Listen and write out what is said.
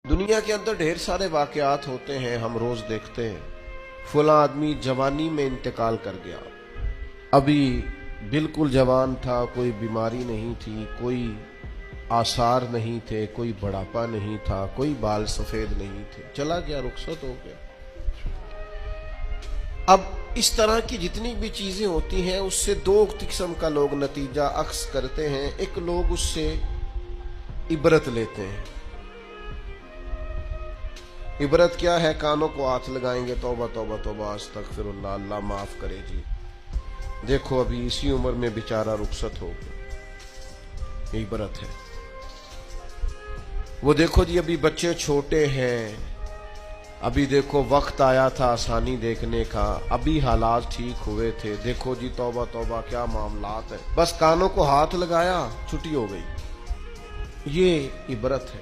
दुनिया के अंदर ढेर सारे वाकयात होते हैं, हम रोज देखते हैं। फला आदमी जवानी में इंतकाल कर गया, अभी बिल्कुल जवान था, कोई बीमारी नहीं थी, कोई आसार नहीं थे, कोई बढ़ापा नहीं था, कोई बाल सफेद नहीं थे, चला गया, रुखसत हो गया। अब इस तरह की जितनी भी चीजें होती हैं उससे दो किस्म का लोग नतीजा अक्स करते हैं। एक लोग उससे इबरत लेते हैं। इबरत क्या है? कानों को हाथ लगाएंगे, तौबा तौबा तौबा अस्तगफिरुल्लाह, अल्लाह माफ करे जी, देखो अभी इसी उम्र में बेचारा रुखसत हो गया, ये इबरत है। वो देखो जी अभी बच्चे छोटे हैं, अभी देखो वक्त आया था आसानी देखने का, अभी हालात ठीक हुए थे, देखो जी तौबा तौबा क्या मामलात है, बस कानों को हाथ लगाया, छुट्टी हो गई। ये इबरत है।